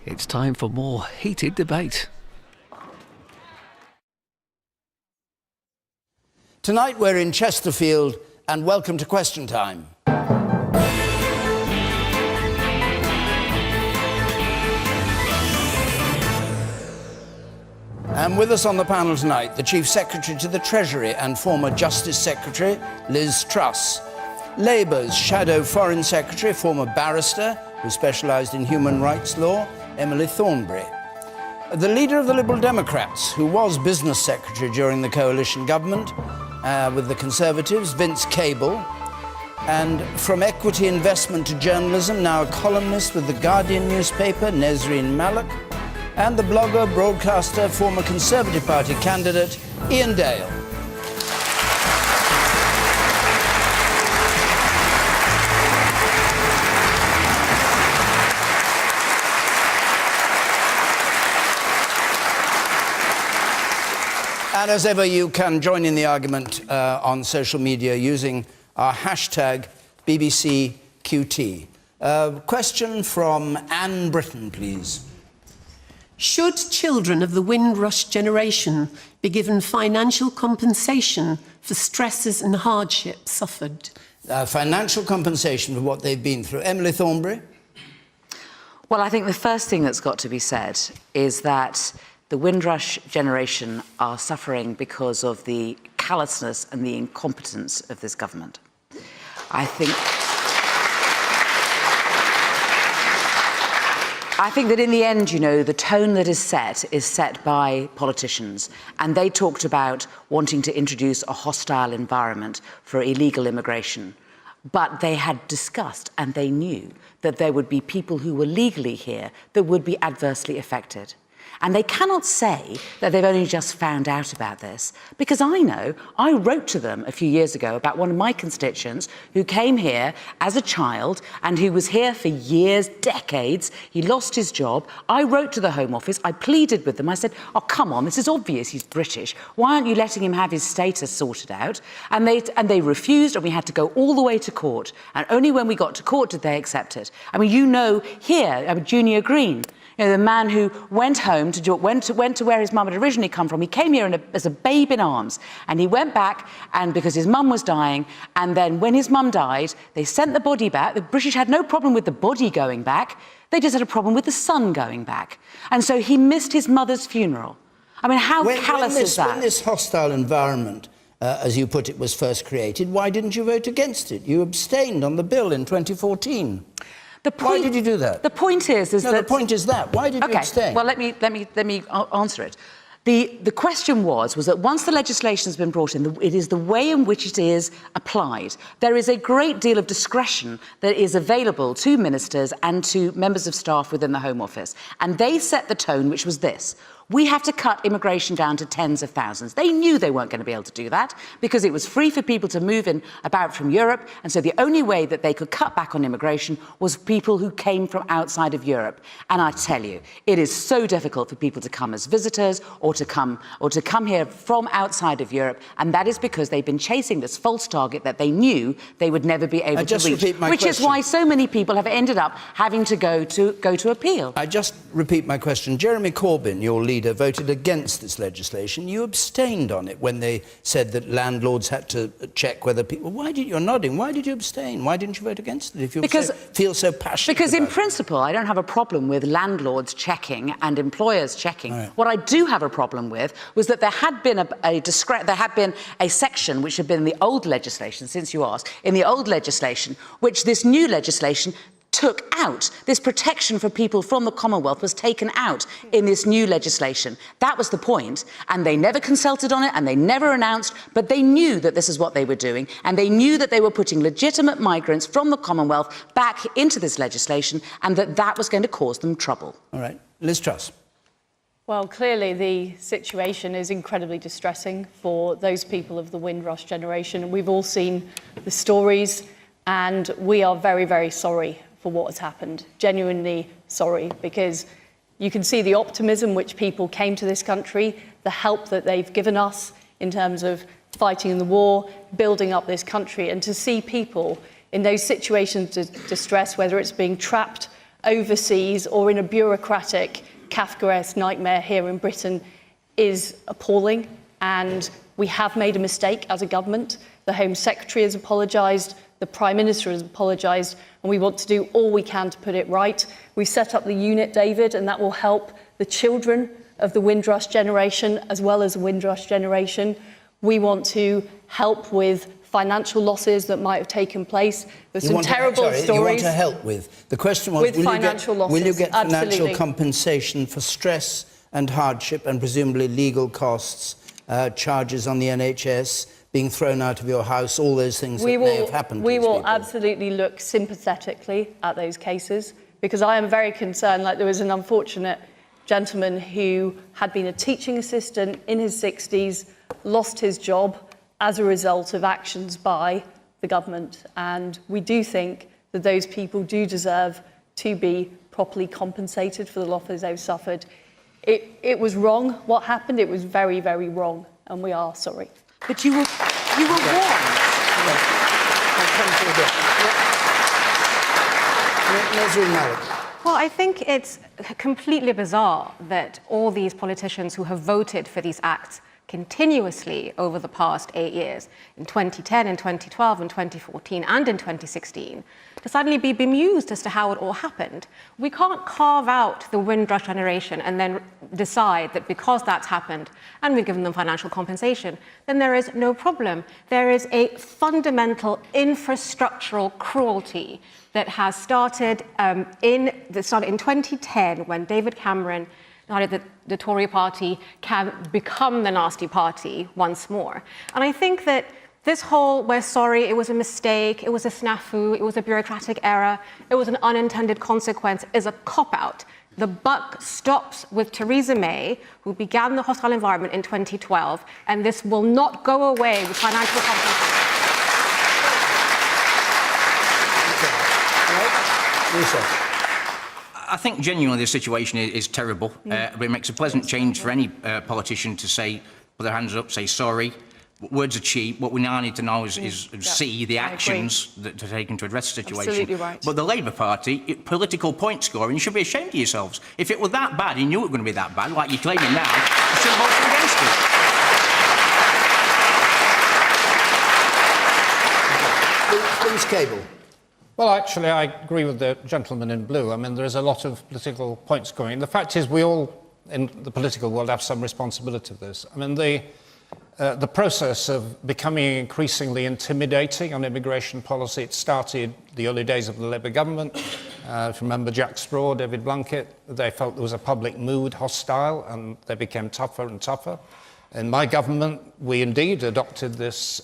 It's time for more heated debate. Tonight we're in Chesterfield, and welcome to Question Time. And with us on the panel tonight, the Chief Secretary to the Treasury and former Justice Secretary, Liz Truss. Labour's Shadow Foreign Secretary, former barrister who specialised in human rights law, Emily Thornberry. The leader of the Liberal Democrats, who was Business Secretary during the coalition government with the Conservatives, Vince Cable. And from equity investment to journalism, now a columnist with the Guardian newspaper, Nesreen Malik. And the blogger, broadcaster, former Conservative Party candidate, Ian Dale. And as ever, you can join in the argument on social media using our hashtag BBCQT. Question from Anne Britton, please. Should children of the Windrush generation be given financial compensation for stresses and hardships suffered? Financial compensation for what they've been through. Emily Thornberry? Well, I think the first thing that's got to be said is that the Windrush generation are suffering because of the callousness and the incompetence of this government. I think that in the end, you know, the tone that is set by politicians. And they talked about wanting to introduce a hostile environment for illegal immigration. But they had discussed and they knew that there would be people who were legally here that would be adversely affected. And they cannot say that they've only just found out about this, because I wrote to them a few years ago about one of my constituents who came here as a child and who was here for years, decades. He lost his job. I wrote to the Home Office. I pleaded with them. I said, oh, come on, this is obvious he's British. Why aren't you letting him have his status sorted out? And they refused, and we had to go all the way to court. And only when we got to court did they accept it. I mean, you know here, Junior Green, you know, the man who went home went to where his mum had originally come from. He came here as a babe in arms, and he went back, and because his mum was dying, and then when his mum died, they sent the body back. The British had no problem with the body going back. They just had a problem with the son going back. And so he missed his mother's funeral. I mean, how callous is that? When this hostile environment, as you put it, was first created, why didn't you vote against it? You abstained on the bill in 2014. Why did you do that? The point is that... the point is that. Why did you abstain? Well, let me answer it. The question was that once the legislation has been brought in, it is the way in which it is applied. There is a great deal of discretion that is available to ministers and to members of staff within the Home Office. And they set the tone, which was this. We have to cut immigration down to tens of thousands. They knew they weren't going to be able to do that because it was free for people to move in about from Europe. And so the only way that they could cut back on immigration was people who came from outside of Europe. And I tell you, it is so difficult for people to come as visitors or to come here from outside of Europe. And that is because they've been chasing this false target that they knew they would never be able to reach. Which is why so many people have ended up having to go to appeal. I just repeat my question. Jeremy Corbyn, your leader, voted against this legislation. You abstained on it when they said that landlords had to check whether people... You're nodding. Why did you abstain? Why didn't you vote against it if you feel so passionate Because in about principle, I don't have a problem with landlords checking and employers checking. Right. What I do have a problem with was that there had been a section which had been in the old legislation, since you asked, in the old legislation, which this new legislation took out. This protection for people from the Commonwealth was taken out in this new legislation. That was the point, and they never consulted on it, and they never announced, but they knew that this is what they were doing, and they knew that they were putting legitimate migrants from the Commonwealth back into this legislation, and that was going to cause them trouble. All right. Liz Truss. Well, clearly the situation is incredibly distressing for those people of the Windrush generation. We've all seen the stories, and we are very, very sorry for what has happened. Genuinely sorry, because you can see the optimism which people came to this country, the help that they've given us in terms of fighting in the war, building up this country, and to see people in those situations of distress, whether it's being trapped overseas or in a bureaucratic Kafkaesque nightmare here in Britain is appalling, and we have made a mistake as a government. The Home Secretary has apologised, the Prime Minister has apologised, and we want to do all we can to put it right. We've set up the unit, David, and that will help the children of the Windrush generation as well as the Windrush generation. We want to help with financial losses that might have taken place. There's some terrible stories. You want to help with? The question was, with financial losses. Will you get financial Absolutely. compensation for stress and hardship and presumably legal costs, charges on the NHS, being thrown out of your house, all those things that may have happened to We these will people? absolutely look sympathetically at those cases, because I am very concerned. Like, there was an unfortunate gentleman who had been a teaching assistant in his 60s, lost his job as a result of actions by the government. And we do think that those people do deserve to be properly compensated for the losses they've suffered. It was wrong what happened. It was very, very wrong, and we are sorry. But you were warned. Nazreen Malik. Well, I think it's completely bizarre that all these politicians who have voted for these acts continuously over the past 8 years, in 2010, in 2012, in 2014, and in 2016, to suddenly be bemused as to how it all happened. We can't carve out the Windrush generation and then decide that because that's happened and we've given them financial compensation, then there is no problem. There is a fundamental infrastructural cruelty that has started in 2010 when David Cameron decided that the Tory party can become the nasty party once more. And I think that this whole, we're sorry, it was a mistake, it was a snafu, it was a bureaucratic error, it was an unintended consequence, is a cop-out. The buck stops with Theresa May, who began the hostile environment in 2012, and this will not go away with financial compensation. I think genuinely the situation is terrible, but it makes a pleasant change for any politician to say, put their hands up, say sorry. Words are cheap. What we now need to know is see the actions that are taken to address the situation. Absolutely right. But the Labour Party, political point scoring, you should be ashamed of yourselves. If it were that bad, you knew it was going to be that bad, like you're claiming now, you should have voted against it. Vince Cable. Well, actually, I agree with the gentleman in blue. I mean, there is a lot of political point scoring. The fact is we all, in the political world, have some responsibility for this. I mean, the process of becoming increasingly intimidating on immigration policy, it started the early days of the Labour government. If you remember Jack Straw, David Blunkett, they felt there was a public mood hostile, and they became tougher and tougher. In my government, we indeed adopted this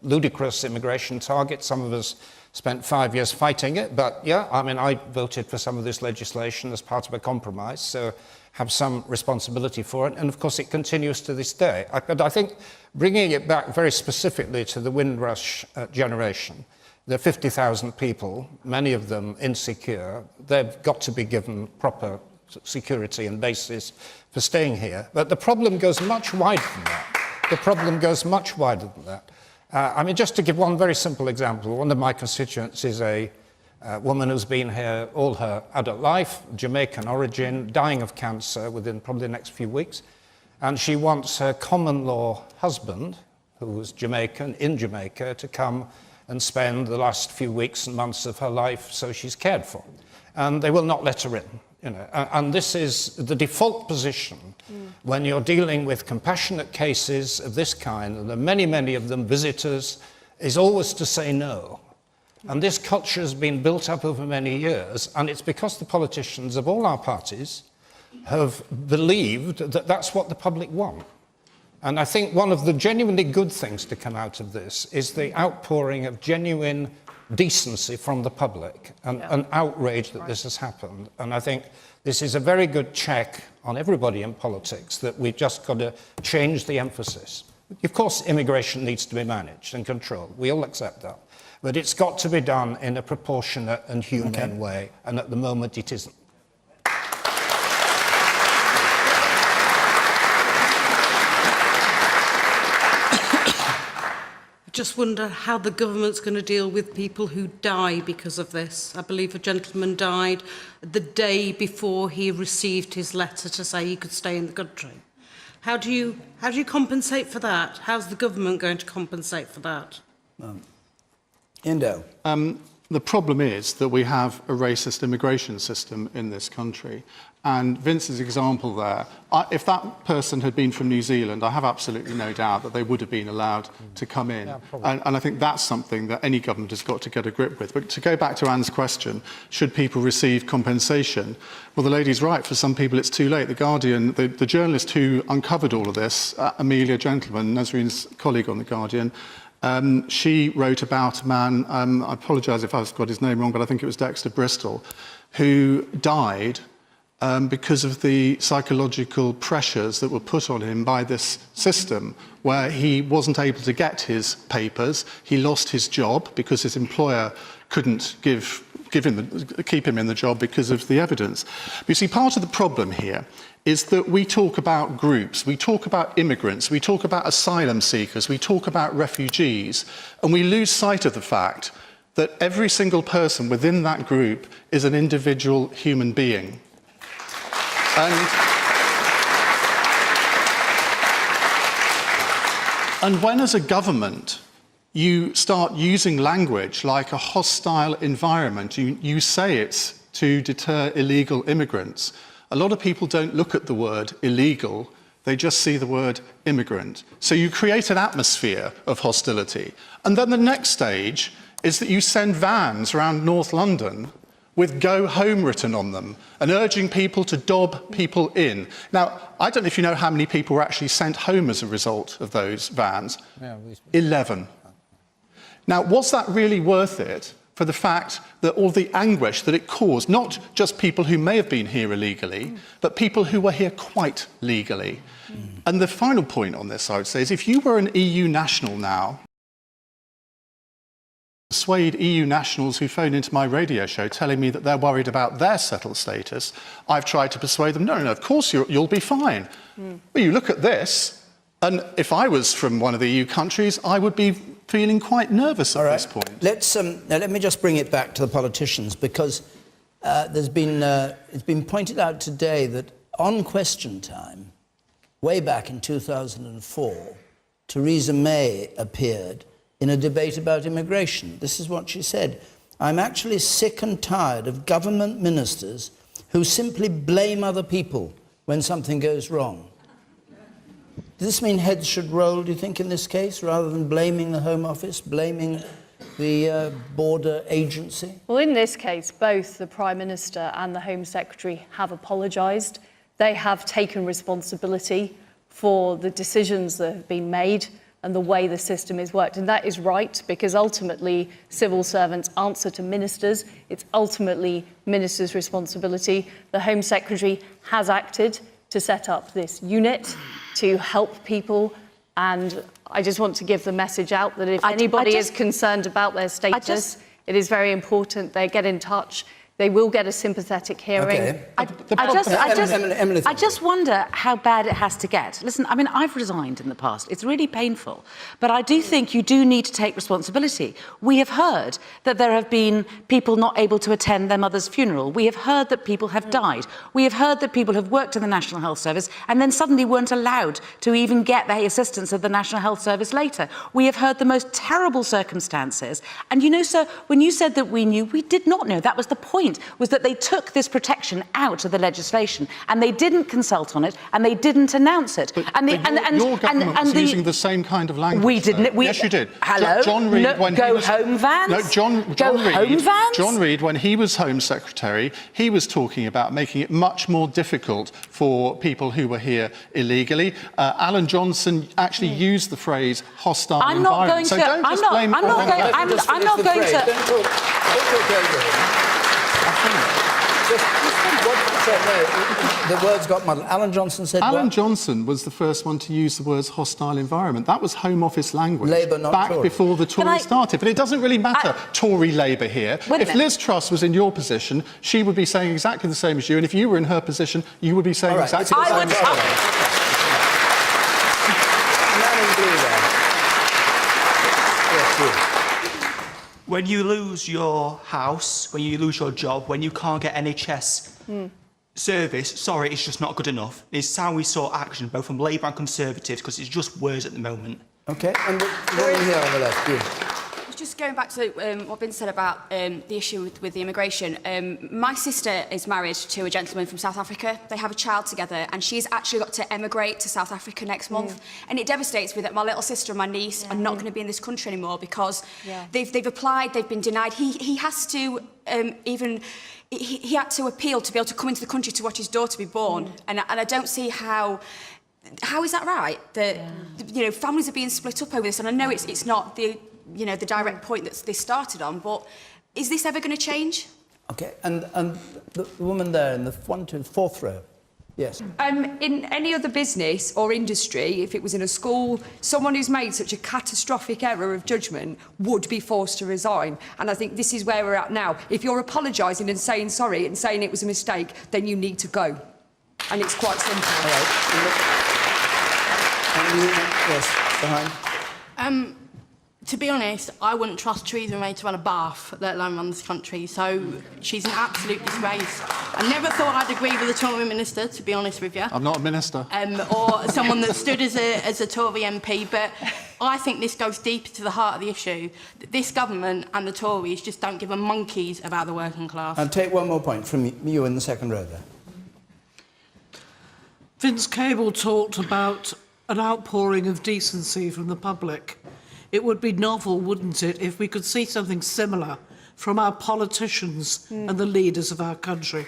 ludicrous immigration target. Some of us spent 5 years fighting it, but yeah, I mean, I voted for some of this legislation as part of a compromise, so have some responsibility for it, and of course it continues to this day. But I think bringing it back very specifically to the Windrush generation, there are 50,000 people, many of them insecure. They've got to be given proper security and basis for staying here. But the problem goes much wider than that. The problem goes much wider than that. I mean, just to give one very simple example, one of my constituents is a woman who's been here all her adult life, Jamaican origin, dying of cancer within probably the next few weeks. And she wants her common law husband, who's Jamaican, in Jamaica, to come and spend the last few weeks and months of her life so she's cared for. And they will not let her in. You know, and this is the default position when you're dealing with compassionate cases of this kind, and there are many, many of them, visitors, is always to say no. And this culture has been built up over many years, and it's because the politicians of all our parties have believed that that's what the public want. And I think one of the genuinely good things to come out of this is the outpouring of genuine decency from the public and an outrage that this has happened. And I think this is a very good check on everybody in politics that we've just got to change the emphasis. Of course, immigration needs to be managed and controlled. We all accept that. But it's got to be done in a proportionate and humane way. And at the moment, it isn't. just wonder how the government's going to deal with people who die because of this. I believe a gentleman died the day before he received his letter to say he could stay in the country. How do you compensate for that? How's the government going to compensate for that? Indo. The problem is that we have a racist immigration system in this country. And Vince's example there, if that person had been from New Zealand, I have absolutely no doubt that they would have been allowed to come in. Yeah, and I think that's something that any government has got to get a grip with. But to go back to Anne's question, should people receive compensation? Well, the lady's right. For some people, it's too late. The Guardian, the journalist who uncovered all of this, Amelia Gentleman, Nazreen's colleague on The Guardian, she wrote about a man, I apologise if I've got his name wrong, but I think it was Dexter Bristol, who died because of the psychological pressures that were put on him by this system, where he wasn't able to get his papers. He lost his job because his employer couldn't keep him in the job because of the evidence. But you see, part of the problem here is that we talk about groups, we talk about immigrants, we talk about asylum seekers, we talk about refugees, and we lose sight of the fact that every single person within that group is an individual human being. And when, as a government, you start using language like a hostile environment, you say it's to deter illegal immigrants. A lot of people don't look at the word illegal, they just see the word immigrant. So you create an atmosphere of hostility. And then the next stage is that you send vans around North London with "Go Home" written on them and urging people to dob people in. Now, I don't know if you know how many people were actually sent home as a result of those vans. Yeah, 11. Now, was that really worth it for the fact that all the anguish that it caused, not just people who may have been here illegally, but people who were here quite legally? And the final point on this, I would say, is if you were an EU national now, persuade EU nationals who phone into my radio show telling me that they're worried about their settled status, I've tried to persuade them, no, of course you'll be fine. Well, you look at this, and if I was from one of the EU countries, I would be feeling quite nervous at this point. Now let me just bring it back to the politicians, because it's been pointed out today that on Question Time, way back in 2004, Theresa May appeared in a debate about immigration. This is what she said: "I'm actually sick and tired of government ministers who simply blame other people when something goes wrong." Does this mean heads should roll, do you think, in this case, rather than blaming the Home Office, blaming the border agency? Well, in this case, both the Prime Minister and the Home Secretary have apologised. They have taken responsibility for the decisions that have been made and the way the system is worked. And that is right, because ultimately civil servants answer to ministers. It's ultimately ministers' responsibility. The Home Secretary has acted to set up this unit to help people. And I just want to give the message out that if anybody is concerned about their status, it is very important they get in touch. They will get a sympathetic hearing. Okay. I just wonder how bad it has to get. Listen, I mean, I've resigned in the past. It's really painful. But I do think you do need to take responsibility. We have heard that there have been people not able to attend their mother's funeral. We have heard that people have died. We have heard that people have worked in the National Health Service and then suddenly weren't allowed to even get the assistance of the National Health Service later. We have heard the most terrible circumstances. And you know, sir, when you said that we knew, we did not know. That was the point. Was that they took this protection out of the legislation and they didn't consult on it and they didn't announce it. Your government was using the same kind of language. We didn't. Yes, you did. Hello? John Reid, when Go he was, Home vans? No, John Reid, when he was Home Secretary, he was talking about making it much more difficult for people who were here illegally. Alan Johnson actually used the phrase hostile environment. So don't just blame... I'm not going to... The words got muddled. Alan Johnson said Alan what? Johnson was the first one to use the words hostile environment. That was Home Office language. Labour, not back Tory. before the Tories started. But it doesn't really matter, Tory Labour here. If Liz Truss was in your position, she would be saying exactly the same as you. And if you were in her position, you would be saying exactly the same as her. when you lose your house, when you lose your job, when you can't get NHS service, sorry, it's just not good enough. It's how we saw action, both from Labour and Conservatives, because it's just words at the moment. OK, and the woman here on the left, you. Just going back to what Vince said about the issue with the immigration, my sister is married to a gentleman from South Africa. They have a child together, and she's actually got to emigrate to South Africa next month. And it devastates me that my little sister and my niece are not going to be in this country anymore because they've applied, they've been denied. He has to he had to appeal to be able to come into the country to watch his daughter be born. And I don't see how is that right? That you know, families are being split up over this, and I know it's not the the direct point that they started on, but is this ever going to change? OK, and the woman there in the fourth row. Yes. In any other business or industry, if it was in a school, someone who's made such a catastrophic error of judgment would be forced to resign. And I think this is where we're at now. If you're apologising and saying sorry and saying it was a mistake, then you need to go. And it's quite simple. All right. Yes, behind. To be honest, I wouldn't trust Theresa May to run a bath, let alone run this country. So she's an absolute disgrace. I never thought I'd agree with a Tory minister, to be honest with you. I'm not a minister. Or someone that stood as a Tory MP, but I think this goes deeper to the heart of the issue. This government and the Tories just don't give a monkeys about the working class. And take one more point from you in the second row there. Vince Cable talked about an outpouring of decency from the public. It would be novel, wouldn't it, if we could see something similar from our politicians and the leaders of our country.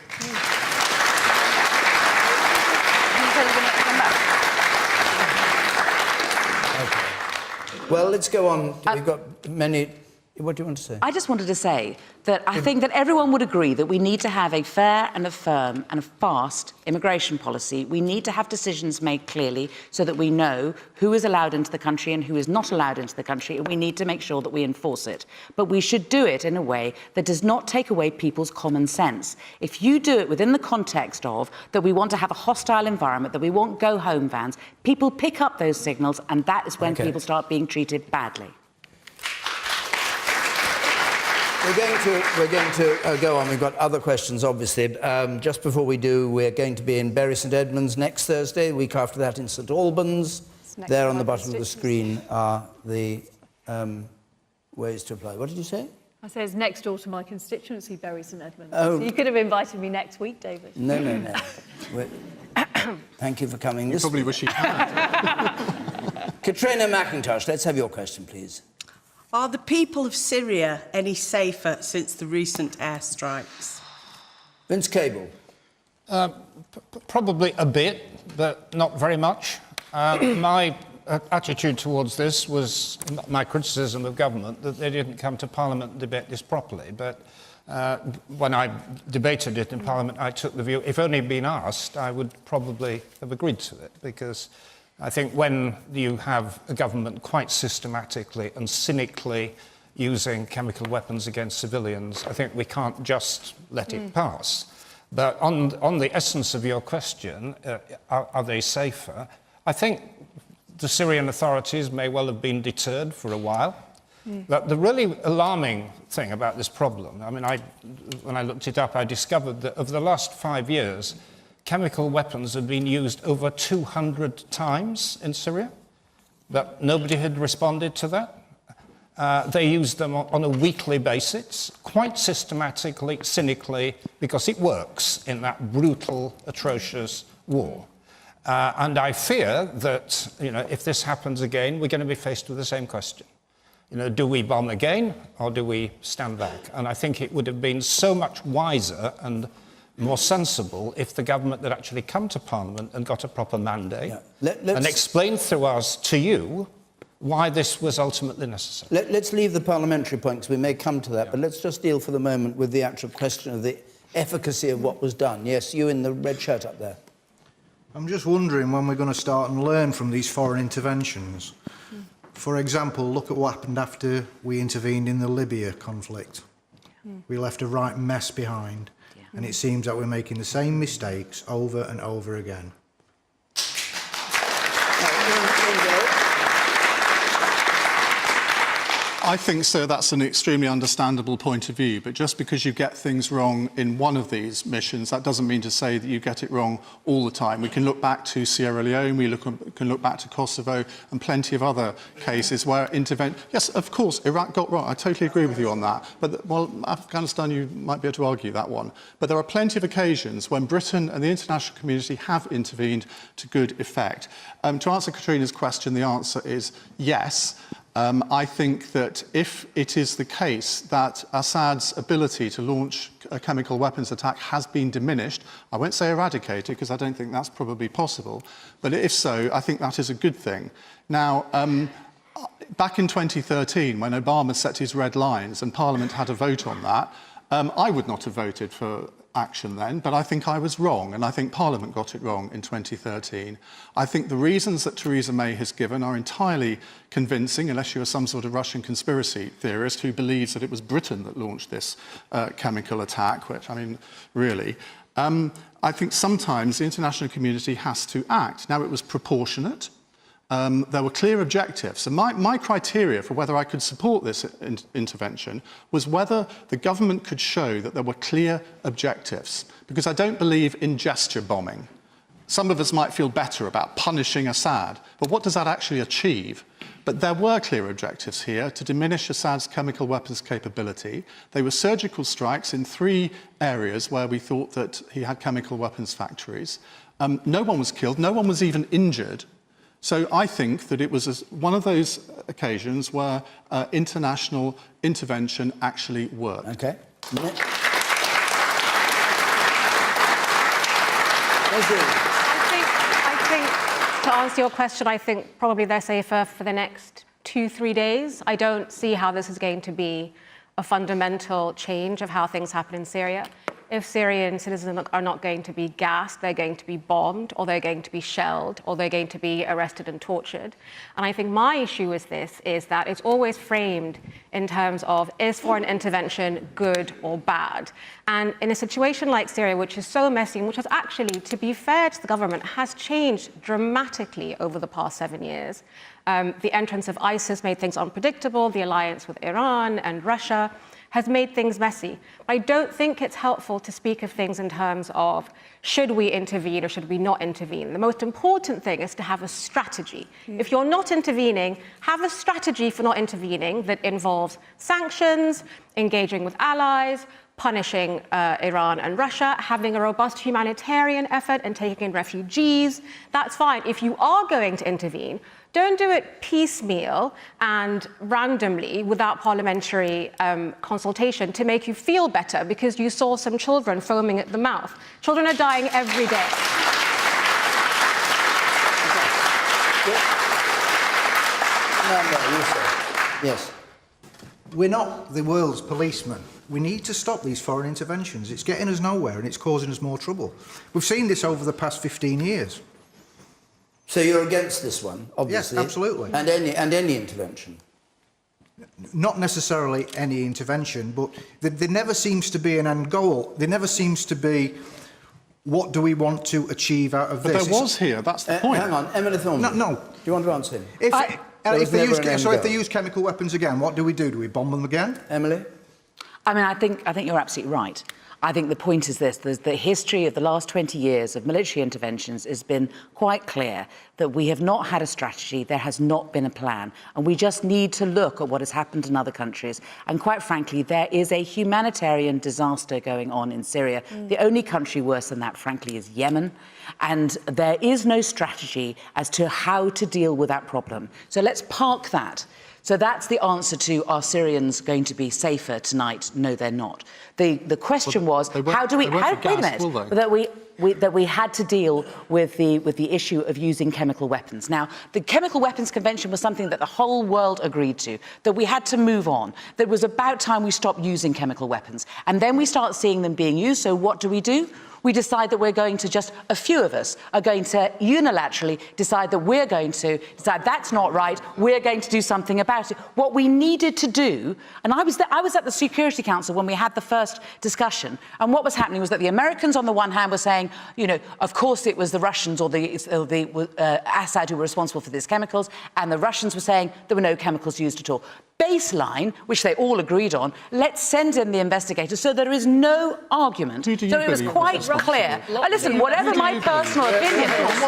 Okay. Well, let's go on. We've got many... What do you want to say? I just wanted to say that I think that everyone would agree that we need to have a fair and a firm and a fast immigration policy. We need to have decisions made clearly so that we know who is allowed into the country and who is not allowed into the country, and we need to make sure that we enforce it. But we should do it in a way that does not take away people's common sense. If you do it within the context of that we want to have a hostile environment, that we want go-home vans, people pick up those signals, and that is when people start being treated badly. We're going to go on. We've got other questions, obviously. Just before we do, we're going to be in Bury St Edmunds next Thursday. The week after that in St Albans. There on the bottom of the screen are the ways to apply. What did you say? I say it's next door to my constituency, Bury St Edmunds. Oh. So you could have invited me next week, David. No. Thank you for coming. You probably wish you had. Katrina McIntosh, let's have your question, please. Are the people of Syria any safer since the recent airstrikes? Vince Cable. Probably a bit, but not very much. My attitude towards this was my criticism of government, that they didn't come to Parliament and debate this properly. But when I debated it in Parliament, I took the view, if only been asked, I would probably have agreed to it, because I think when you have a government quite systematically and cynically using chemical weapons against civilians, I think we can't just let it pass. But on the essence of your question, are they safer? I think the Syrian authorities may well have been deterred for a while. But the really alarming thing about this problem, I mean, when I looked it up, I discovered that over the last 5 years, chemical weapons had been used over 200 times in Syria, but nobody had responded to that. They used them on a weekly basis, quite systematically, cynically, because it works in that brutal, atrocious war. And I fear that, if this happens again, we're going to be faced with the same question. Do we bomb again, or do we stand back? And I think it would have been so much wiser and more sensible if the government had actually come to Parliament and got a proper mandate and explained through us to you why this was ultimately necessary. Let's leave the parliamentary point, because we may come to that, but let's just deal for the moment with the actual question of the efficacy of what was done. Yes, you in the red shirt up there. I'm just wondering when we're going to start and learn from these foreign interventions. For example, look at what happened after we intervened in the Libya conflict. We left a right mess behind. And it seems that we're making the same mistakes over and over again. I think so. That's an extremely understandable point of view. But just because you get things wrong in one of these missions, that doesn't mean to say that you get it wrong all the time. We can look back to Sierra Leone, can look back to Kosovo, and plenty of other cases where intervention... Yes, of course, Iraq got wrong. I totally agree with you on that. But, well, Afghanistan, you might be able to argue that one. But there are plenty of occasions when Britain and the international community have intervened to good effect. To answer Katrina's question, the answer is yes. I think that if it is the case that Assad's ability to launch a chemical weapons attack has been diminished, I won't say eradicated, because I don't think that's probably possible, but if so, I think that is a good thing. Now, back in 2013, when Obama set his red lines and Parliament had a vote on that, I would not have voted for action then, but I think I was wrong, and I think Parliament got it wrong in 2013. I think the reasons that Theresa May has given are entirely convincing, unless you are some sort of Russian conspiracy theorist who believes that it was Britain that launched this chemical attack, which, I mean, really. I think sometimes the international community has to act. Now, it was proportionate. There were clear objectives. And my criteria for whether I could support this intervention was whether the government could show that there were clear objectives. Because I don't believe in gesture bombing. Some of us might feel better about punishing Assad, but what does that actually achieve? But there were clear objectives here to diminish Assad's chemical weapons capability. They were surgical strikes in 3 areas where we thought that he had chemical weapons factories. No one was killed, no one was even injured. So I think that it was one of those occasions where international intervention actually worked. Okay. I think, to answer your question, I think probably they're safer for the next 2-3 days. I don't see how this is going to be a fundamental change of how things happen in Syria. If Syrian citizens are not going to be gassed, they're going to be bombed, or they're going to be shelled, or they're going to be arrested and tortured. And I think my issue with this is that it's always framed in terms of, is foreign intervention good or bad? And in a situation like Syria, which is so messy, and which has actually, to be fair to the government, has changed dramatically over the past 7 years. The entrance of ISIS made things unpredictable, the alliance with Iran and Russia has made things messy. I don't think it's helpful to speak of things in terms of should we intervene or should we not intervene. The most important thing is to have a strategy. If you're not intervening, have a strategy for not intervening that involves sanctions, engaging with allies, punishing Iran and Russia, having a robust humanitarian effort and taking in refugees. That's fine. If you are going to intervene, don't do it piecemeal and randomly without parliamentary consultation to make you feel better because you saw some children foaming at the mouth. Children are dying every day. Yes. We're not the world's policemen. We need to stop these foreign interventions. It's getting us nowhere and it's causing us more trouble. We've seen this over the past 15 years. So you're against this one, obviously? Yes, absolutely. And any intervention? Not necessarily any intervention, but there never seems to be an end goal. There never seems to be, what do we want to achieve out of this? But there was here, that's the point. Hang on, Emily Thornton. No. Do you want to answer him? If they use chemical weapons again, what do? Do we bomb them again? Emily? I mean, I think you're absolutely right. I think the point is this, the history of the last 20 years of military interventions has been quite clear that we have not had a strategy, there has not been a plan, and we just need to look at what has happened in other countries. And quite frankly, there is a humanitarian disaster going on in Syria. The only country worse than that, frankly, is Yemen. And there is no strategy as to how to deal with that problem. So let's park that. So that's the answer to, are Syrians going to be safer tonight? No, they're not. The question was, how do we, that we had to deal with the issue of using chemical weapons. Now, the Chemical Weapons Convention was something that the whole world agreed to, that we had to move on, that it was about time we stopped using chemical weapons. And then we start seeing them being used, so what do? We decide that we're going to a few of us are going to unilaterally decide that we're going to decide that's not right, we're going to do something about it. What we needed to do, and I was at the Security Council when we had the first discussion, and what was happening was that the Americans on the one hand were saying, you know, of course it was the Russians or the Assad who were responsible for these chemicals, and the Russians were saying there were no chemicals used at all. baseline, which they all agreed on, let's send in the investigators so there is no argument. So it was quite clear. Listen, whatever my personal opinion is...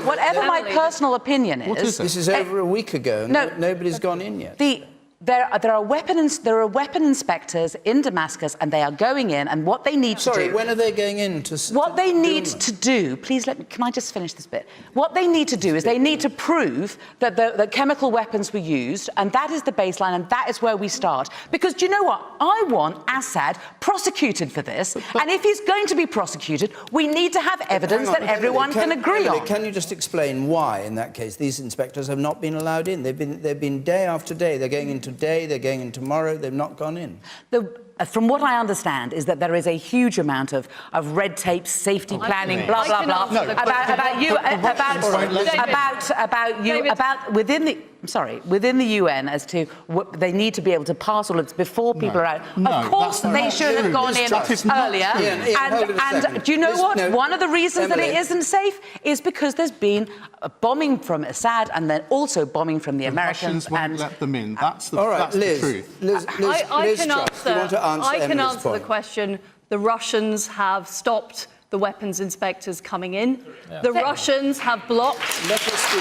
Whatever my personal opinion is... This is over a week ago. Nobody's gone in yet. There are weapon inspectors in Damascus, and they are going in, and what they need to do... Sorry, when are they going in to... What they need to do... Please, can I just finish this bit? What they need to do is they need to prove that the chemical weapons were used, and that is the baseline, and that is where we start. Because, do you know what? I want Assad prosecuted for this, and if he's going to be prosecuted, we need to have evidence that everyone can agree on. Can you just explain why, in that case, these inspectors have not been allowed in? They've been day after day. They're going in today, they're going in tomorrow, they've not gone in. From what I understand is that there is a huge amount of red tape, safety planning, blah, blah, blah, within the UN as to what they need to be able to pass all of this before people are out. Of course, they should have gone in earlier. And do you know what? One of the reasons that it isn't safe is because there's been a bombing from Assad and then also bombing from the Americans. Won't let them in. That's the truth. I can answer the question. The Russians have stopped the weapons inspectors coming in. Yeah. The Russians have blocked... Let us see.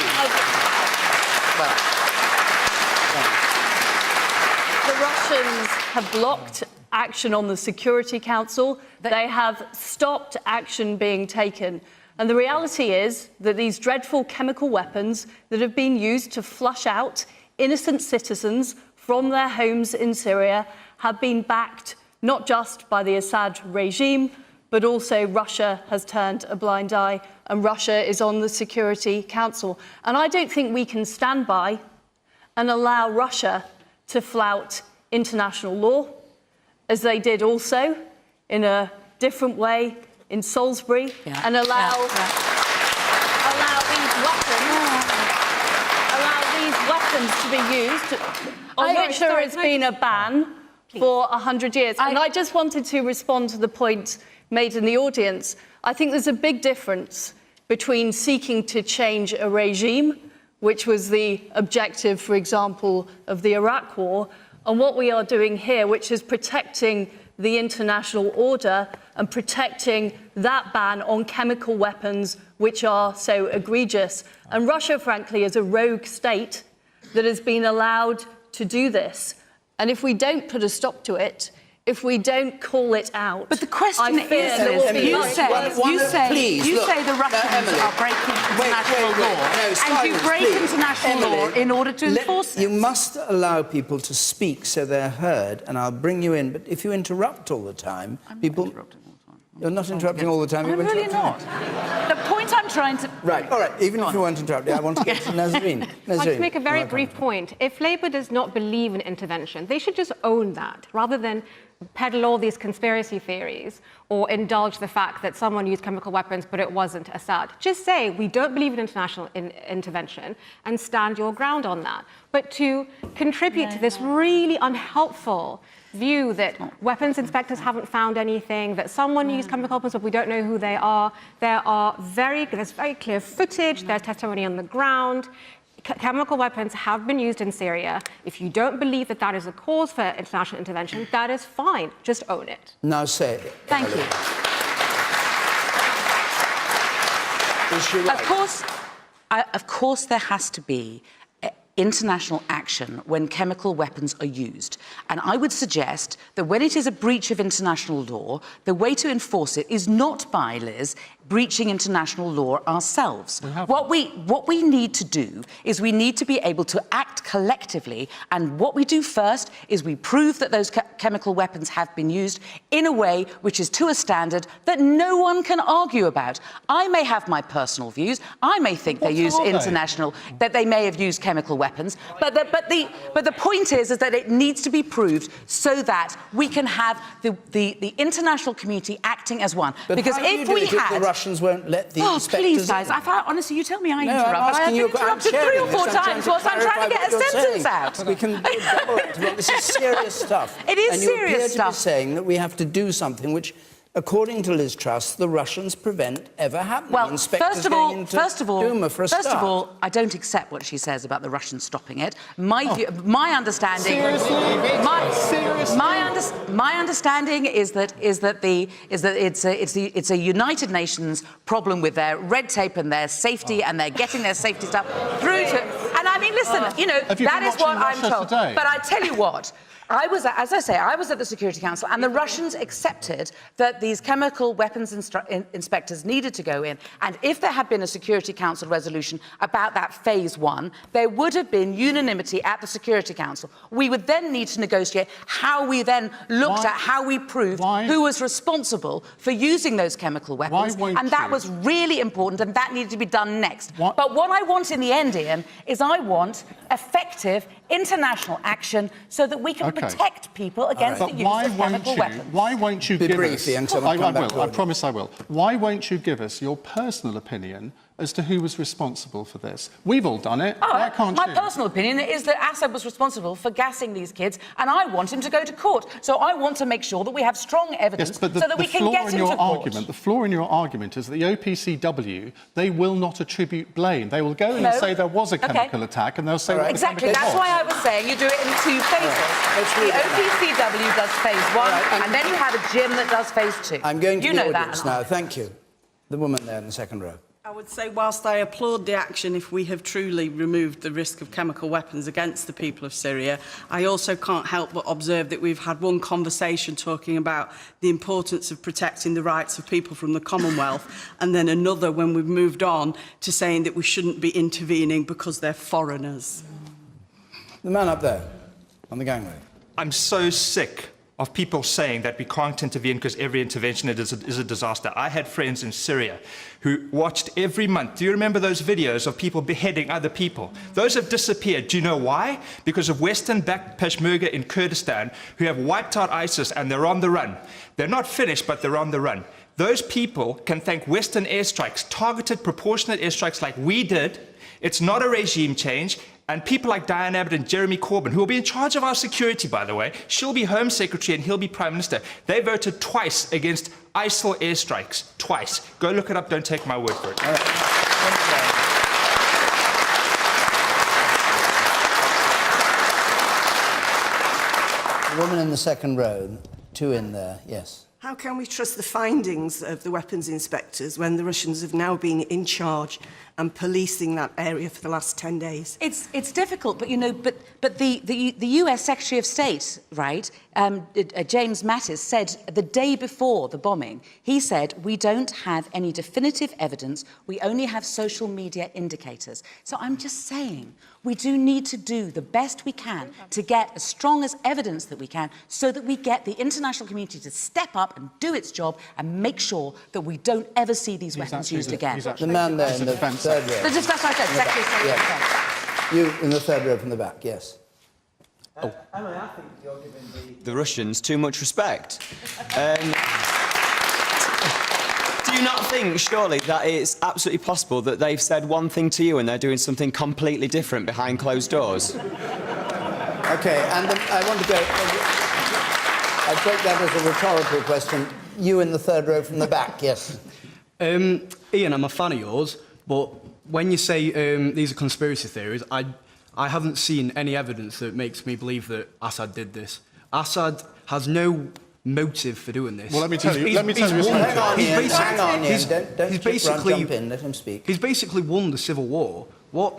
The Russians have blocked action on the Security Council. They have stopped action being taken. And the reality is that these dreadful chemical weapons that have been used to flush out innocent citizens from their homes in Syria have been backed not just by the Assad regime, but also Russia has turned a blind eye, and Russia is on the Security Council. And I don't think we can stand by and allow Russia to flout international law, as they did also in a different way in Salisbury, and allow these weapons to be used, on which there has been a ban for 100 years. And I just wanted to respond to the point made in the audience. I think there's a big difference between seeking to change a regime, which was the objective, for example, of the Iraq War, and what we are doing here, which is protecting the international order and protecting that ban on chemical weapons, which are so egregious. And Russia, frankly, is a rogue state that has been allowed to do this. And if we don't put a stop to it, if we don't call it out... But the question is, you say the Russians are breaking international law, and you break international law in order to enforce it. You must allow people to speak so they're heard, and I'll bring you in. But if you interrupt all the time, people... You're not interrupting all the time. I'm really not. The point I'm trying to... Right, all right. Even if you weren't interrupting, I want to get to Nazreen. I'd like to make a very brief point. If Labour does not believe in intervention, they should just own that, rather than peddle all these conspiracy theories or indulge the fact that someone used chemical weapons but it wasn't Assad. Just say, we don't believe in international intervention, and stand your ground on that. But to contribute to this really unhelpful view that weapons inspectors haven't found anything, that someone used chemical weapons but we don't know who they are, there's very clear footage, there's testimony on the ground. Chemical weapons have been used in Syria. If you don't believe that that is a cause for international intervention, that is fine. Just own it. Now say it. Thank you. Is she right? Of course there has to be international action when chemical weapons are used. And I would suggest that when it is a breach of international law, the way to enforce it is not by, Liz, breaching international law ourselves. What we need to do is we need to be able to act collectively, and what we do first is we prove that those chemical weapons have been used in a way which is to a standard that no one can argue about. I may have my personal views. I may think they use that they may have used chemical weapons, but the point is that it needs to be proved so that we can have the international community acting as one. But because if we had... The Russians won't let the inspectors please, guys. Honestly, you tell me I interrupt. I've been interrupted 3 or 4 times whilst I'm trying to get a sentence out. We can double it. This is serious stuff. It is serious stuff. And you appear to be saying that we have to do something which According to Liz Truss, the Russians prevent ever happening. Well, Inspectors first of going into Duma for a start. first of all, I don't accept what she says about the Russians stopping it. My understanding, my understanding is that it's a United Nations problem with their red tape and their safety, and they're getting their safety stuff through to. And I mean, listen, you know, that is what I'm told. Today? But I tell you what. I was at the Security Council, and the Russians accepted that these chemical weapons inspectors needed to go in, and if there had been a Security Council resolution about that phase 1, there would have been unanimity at the Security Council. We would then need to negotiate how we then looked at how we proved who was responsible for using those chemical weapons, and that was really important, and that needed to be done next. But what I want in the end, Ian, is I want effective international action so that we can protect people against the use of chemical weapons. Why won't you give us... I promise I will. Why won't you give us your personal opinion as to who was responsible for this? We've all done it. Why can't you? My personal opinion is that Assad was responsible for gassing these kids, and I want him to go to court. So I want to make sure that we have strong evidence so that we can get him to court. The flaw in your argument is that the OPCW, they will not attribute blame. They will go in and say there was a chemical attack, and they'll say... Exactly, that's why I was saying you do it in 2 phases. The OPCW does phase 1, and then you have a Jim that does phase 2. I'm going to the audience now. Thank you. The woman there in the second row. I would say, whilst I applaud the action if we have truly removed the risk of chemical weapons against the people of Syria, I also can't help but observe that we've had one conversation talking about the importance of protecting the rights of people from the Commonwealth, and then another when we've moved on to saying that we shouldn't be intervening because they're foreigners. The man up there on the gangway. I'm so sick of people saying that we can't intervene because every intervention is a disaster. I had friends in Syria who watched every month. Do you remember those videos of people beheading other people? Those have disappeared. Do you know why? Because of Western-backed Peshmerga in Kurdistan who have wiped out ISIS, and they're on the run. They're not finished, but they're on the run. Those people can thank Western airstrikes, targeted, proportionate airstrikes like we did. It's not a regime change. And people like Diane Abbott and Jeremy Corbyn, who will be in charge of our security, by the way, she'll be Home Secretary and he'll be Prime Minister. They voted twice against ISIL airstrikes. Twice. Go look it up, don't take my word for it. The woman in the second row, 2 in there, yes. How can we trust the findings of the weapons inspectors when the Russians have now been in charge and policing that area for the last 10 days? It's difficult, but you know, but the US Secretary of State, right, James Mattis said the day before the bombing, he said we don't have any definitive evidence, we only have social media indicators. So I'm just saying we do need to do the best we can to get as strong as evidence that we can, so that we get the international community to step up and do its job and make sure that we don't ever see these weapons used again. The man there in the third row. That's what I said, Secretary of State. You in the third row from the back, yes. Emily, I think you're giving the Russians too much respect. Do you not think, surely, that it's absolutely possible that they've said one thing to you and they're doing something completely different behind closed doors? OK, and I want to go... I take that as a rhetorical question. You in the third row from the back, yes. Ian, I'm a fan of yours, but when you say these are conspiracy theories, I haven't seen any evidence that makes me believe that Assad did this. Assad has no motive for doing this. Well, let me tell you. Hang on, Ian. Don't jump in. Let him speak. He's basically won the civil war. What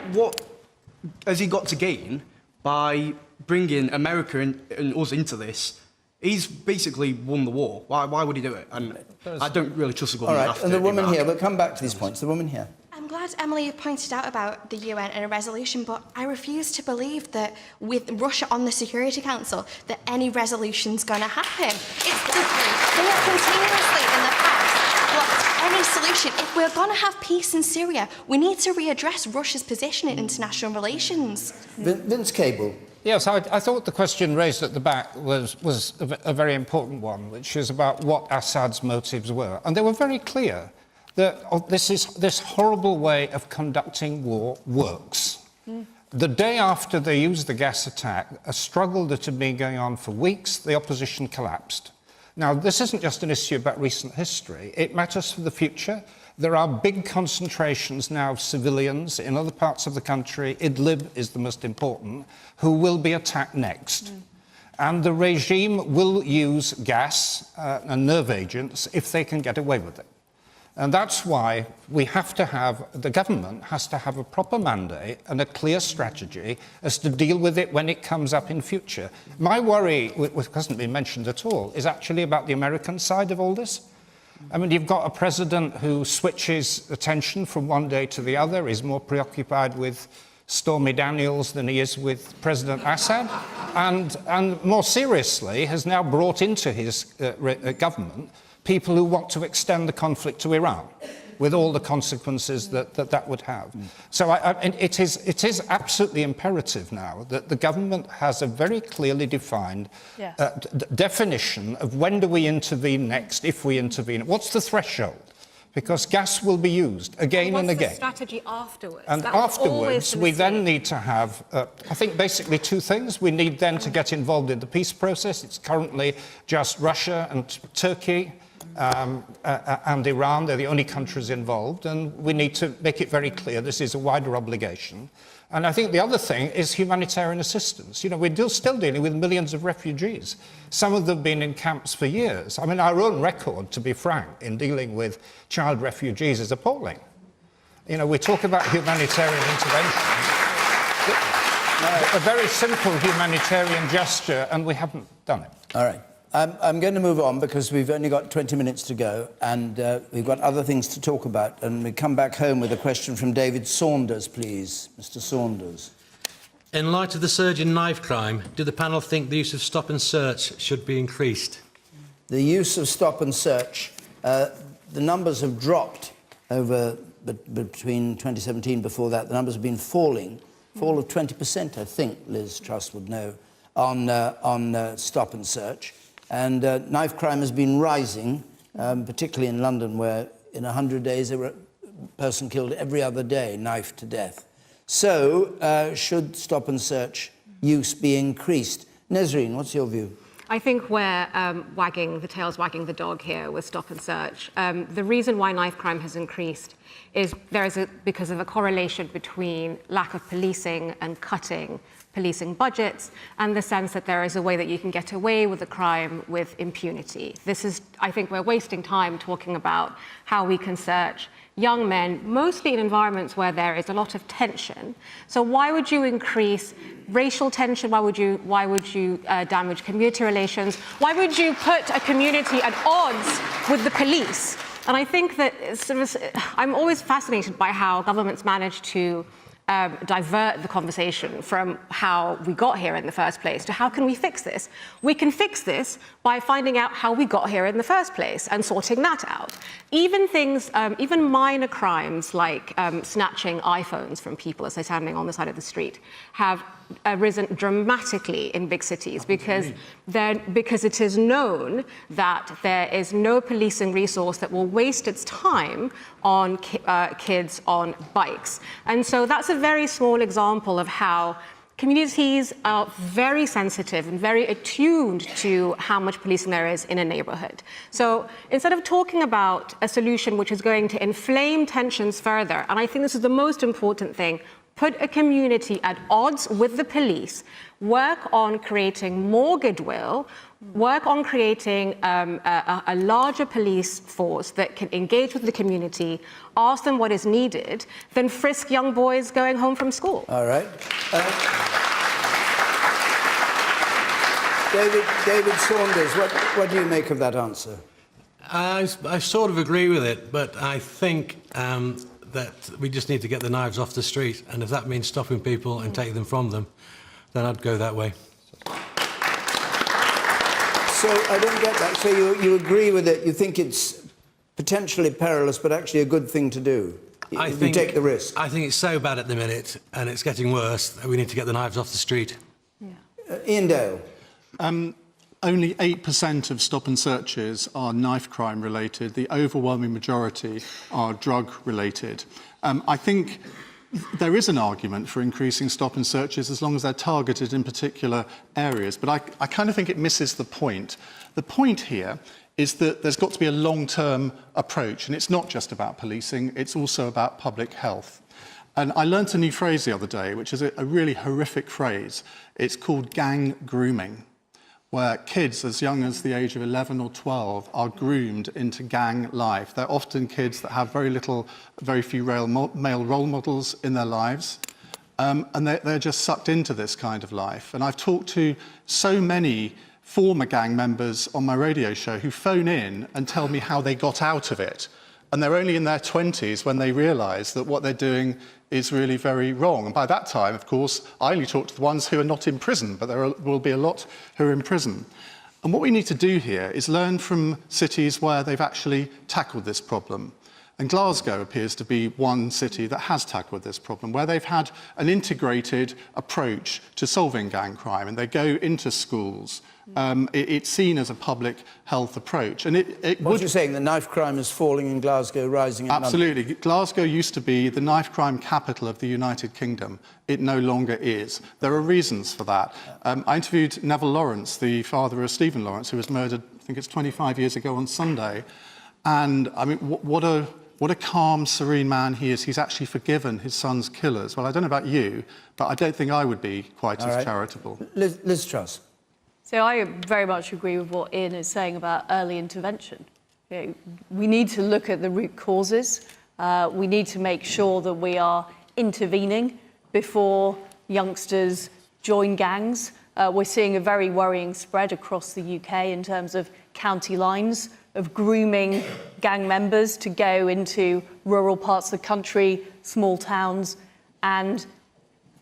has he got to gain by bringing America and us into this? He's basically won the war. Why would he do it? And I don't really trust the government. All right, and the woman here, we'll come back to these points. The woman here. I'm glad, Emily, you pointed out about the UN and a resolution, but I refuse to believe that with Russia on the Security Council, that any resolution's going to happen. They have continuously in the past blocked any solution. If we're going to have peace in Syria, we need to readdress Russia's position in international relations. Vince Cable. Yes, I thought the question raised at the back was a very important one, which is about what Assad's motives were. And they were very clear that this horrible way of conducting war works. The day after they used the gas attack, a struggle that had been going on for weeks, the opposition collapsed. Now, this isn't just an issue about recent history. It matters for the future. There are big concentrations now of civilians in other parts of the country, Idlib is the most important, who will be attacked next. And the regime will use gas and nerve agents if they can get away with it. And that's why we have to have, the government has to have a proper mandate and a clear strategy as to deal with it when it comes up in future. My worry, which hasn't been mentioned at all, is actually about the American side of all this. I mean, you've got a president who switches attention from one day to the other, is more preoccupied with Stormy Daniels than he is with President Assad, and more seriously, has now brought into his government people who want to extend the conflict to Iran, with all the consequences that would have. So it is absolutely imperative now that the government has a very clearly defined definition of when do we intervene next, if we intervene. What's the threshold? Because gas will be used again and again. What's the strategy afterwards? And That was always afterwards, the we mistake. then need to have, I think, basically two things. We need then to get involved in the peace process. It's currently just Russia and Turkey and Iran. They're the only countries involved. And we need to make it very clear this is a wider obligation. And I think the other thing is humanitarian assistance. You know, we're still dealing with millions of refugees. Some of them have been in camps for years. I mean, our own record, to be frank, in dealing with child refugees is appalling. You know, we talk about humanitarian intervention. A very simple humanitarian gesture, and we haven't done it. All right. I'm going to move on because we've only got 20 minutes to go and we've got other things to talk about. And we come back home with a question from David Saunders, please. Mr. Saunders. In light of the surge in knife crime, do the panel think the use of stop and search should be increased? The use of stop and search, the numbers have dropped over between 2017, before that, the numbers have been falling. Fall of 20%, I think, Liz Truss would know, on stop and search. And knife crime has been rising, particularly in London, where in 100 days there were a person killed every other day, knifed to death. So, should stop and search use be increased? Nesreen, what's your view? I think we're the tail's wagging the dog here with stop and search. The reason why knife crime has increased is because of a correlation between lack of policing and cutting policing budgets, and the sense that there is a way that you can get away with a crime with impunity. I think we're wasting time talking about how we can search young men, mostly in environments where there is a lot of tension. So why would you increase racial tension? Why would you damage community relations? Why would you put a community at odds with the police? And I think that I'm always fascinated by how governments manage to divert the conversation from how we got here in the first place to how can we fix this. We can fix this by finding out how we got here in the first place and sorting that out. Even things, even minor crimes like snatching iPhones from people as they're standing on the side of the street have risen dramatically in big cities because it is known that there is no policing resource that will waste its time on kids on bikes. And so that's a very small example of how communities are very sensitive and very attuned to how much policing there is in a neighborhood. So instead of talking about a solution which is going to inflame tensions further, and I think this is the most important thing, put a community at odds with the police, work on creating more goodwill, work on creating a larger police force that can engage with the community, ask them what is needed, then frisk young boys going home from school. All right. David Saunders, what do you make of that answer? I sort of agree with it, but I think that we just need to get the knives off the street, and if that means stopping people and taking them from them, then I'd go that way. So I don't get that. So you agree with it? You think it's potentially perilous, but actually a good thing to do? You take the risk? I think it's so bad at the minute, and it's getting worse, that we need to get the knives off the street. Ian Dale. Only 8% of stop and searches are knife crime related. The overwhelming majority are drug related. I think there is an argument for increasing stop and searches as long as they're targeted in particular areas, but I kind of think it misses the point. The point here is that there's got to be a long-term approach, and it's not just about policing, it's also about public health. And I learnt a new phrase the other day, which is a really horrific phrase. It's called gang grooming, where kids as young as the age of 11 or 12 are groomed into gang life. They're often kids that have very few male role models in their lives, and they're just sucked into this kind of life. And I've talked to so many former gang members on my radio show who phone in and tell me how they got out of it. And they're only in their 20s when they realise that what they're doing is really very wrong. And by that time, of course, I only talk to the ones who are not in prison, but there will be a lot who are in prison. And what we need to do here is learn from cities where they've actually tackled this problem. And Glasgow appears to be one city that has tackled this problem, where they've had an integrated approach to solving gang crime, and they go into schools. It's seen as a public health approach. And What you're saying, the knife crime is falling in Glasgow, rising in London? Absolutely. Glasgow used to be the knife crime capital of the United Kingdom. It no longer is. There are reasons for that. I interviewed Neville Lawrence, the father of Stephen Lawrence, who was murdered, I think it's 25 years ago on Sunday. And I mean, what a calm, serene man he is. He's actually forgiven his son's killers. Well, I don't know about you, but I don't think I would be quite as charitable. Liz Truss. So I very much agree with what Ian is saying about early intervention. You know, we need to look at the root causes. We need to make sure that we are intervening before youngsters join gangs. We're seeing a very worrying spread across the UK in terms of county lines of grooming gang members to go into rural parts of the country, small towns, and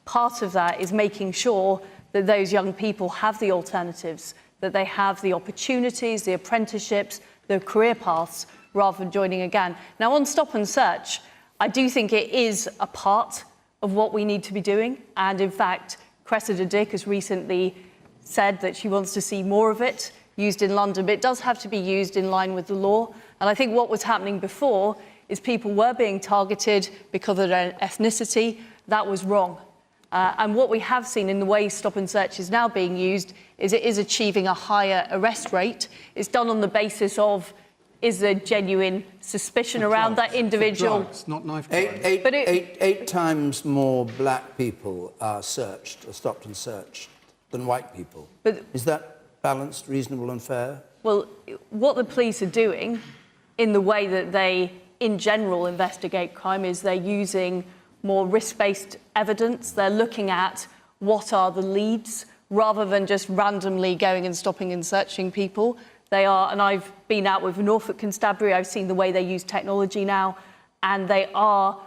part of that is making sure that those young people have the alternatives, that they have the opportunities, the apprenticeships, the career paths, rather than joining a gang. Now, on stop and search, I do think it is a part of what we need to be doing. And in fact, Cressida Dick has recently said that she wants to see more of it used in London, but it does have to be used in line with the law. And I think what was happening before is people were being targeted because of their ethnicity. That was wrong. And what we have seen in the way stop and search is now being used is it is achieving a higher arrest rate. It's done on the basis of, is there genuine suspicion around that individual? Drugs, not knife crime. But eight times more black people are searched, or stopped and searched, than white people. But is that balanced, reasonable and fair? Well, what the police are doing in the way that they, in general, investigate crime is they're using more risk-based evidence. They're looking at what are the leads rather than just randomly going and stopping and searching people. They are, and I've been out with Norfolk Constabulary, I've seen the way they use technology now, and they are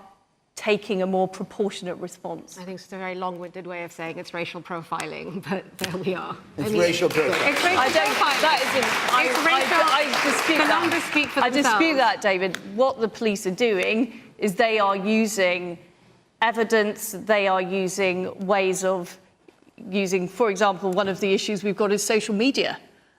taking a more proportionate response. I think it's a very long-winded way of saying it's racial profiling, but there we are. It's racial profiling. It's racial I don't, profiling. that isn't, I dispute that. Numbers speak for I themselves. dispute that, David. What the police are doing is they are using evidence, they are using ways of using, for example, one of the issues we've got is social media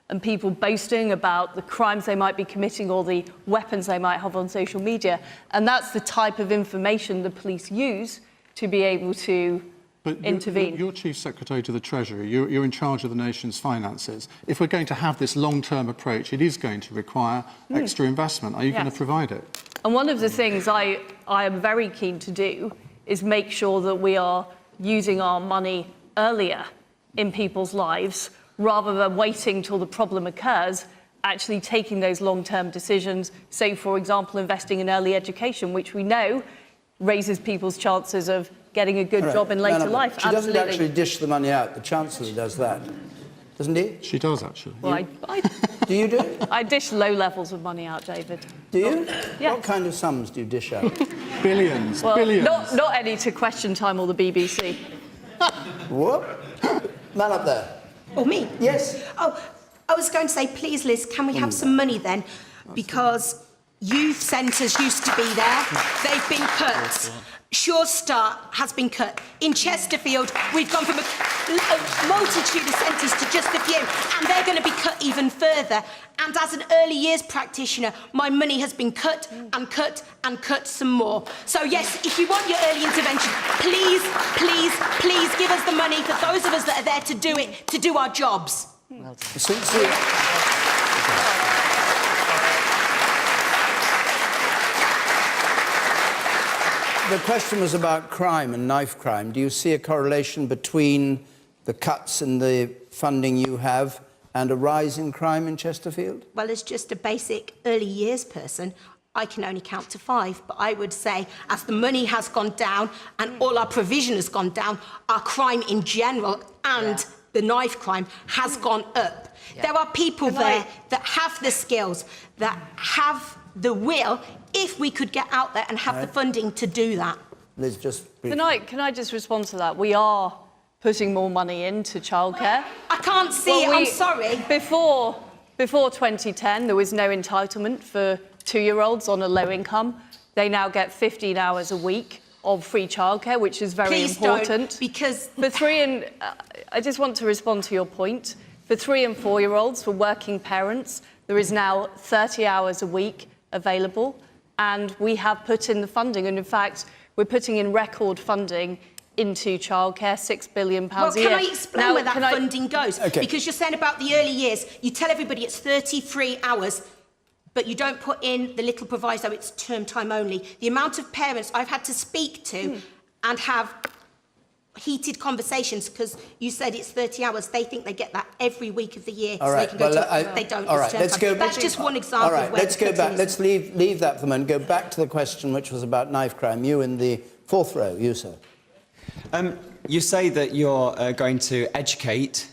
and people boasting about the crimes they might be committing or the weapons they might have on social media. And that's the type of information the police use to be able to intervene. You're Chief Secretary to the Treasury. You're in charge of the nation's finances. If we're going to have this long-term approach, it is going to require extra investment. Are you going to provide it? And one of the things I am very keen to do is make sure that we are using our money earlier in people's lives rather than waiting till the problem occurs, actually taking those long-term decisions, say, for example, investing in early education, which we know raises people's chances of getting a good job in later life. She doesn't actually dish the money out. The Chancellor does that, doesn't he? She does, actually. Well, do you do it? I dish low levels of money out, David. Do you? Yes. What kind of sums do you dish out? Billions, well, billions. Not any to Question Time or the BBC. What? Man up there. Or me? Yes. Oh, I was going to say, please, Liz, can we have some money then? Because Youth centres used to be there. They've been cut. Sure Start has been cut. In Chesterfield, we've gone from a multitude of centres to just a few, and they're going to be cut even further. And as an early years practitioner, my money has been cut and cut and cut some more. So yes, if you want your early intervention, please, please, please give us the money for those of us that are there to do it, to do our jobs. Well The question was about crime and knife crime. Do you see a correlation between the cuts in the funding you have and a rise in crime in Chesterfield? Well, as just a basic early years person, I can only count to 5, but I would say as the money has gone down and all our provision has gone down, our crime in general and the knife crime has gone up. There are people there that have the skills, that have the will, if we could get out there and have the funding to do that. Liz, just Can I just respond to that? We are putting more money into childcare. I can't see it, I'm sorry. Before 2010, there was no entitlement for 2-year-olds on a low income. They now get 15 hours a week of free childcare, which is very important. Don't, because for 3 and I just want to respond to your point. For 3 and 4-year-olds, for working parents, there is now 30 hours a week available, and we have put in the funding, and in fact we're putting in record funding into childcare, £6 billion a year. Well, can I explain where that funding goes? Okay. Because you're saying about the early years, you tell everybody it's 33 hours, but you don't put in the little proviso, it's term time only. The amount of parents I've had to speak to and have heated conversations, because you said it's 30 hours, they think they get that every week of the year, all so right, they can go well, to they don't. All right, let's go. That's just one example. All right, of where let's go back. Let's leave that for the moment. Go back to the question which was about knife crime. You in the 4th row, you sir. You say that you're going to educate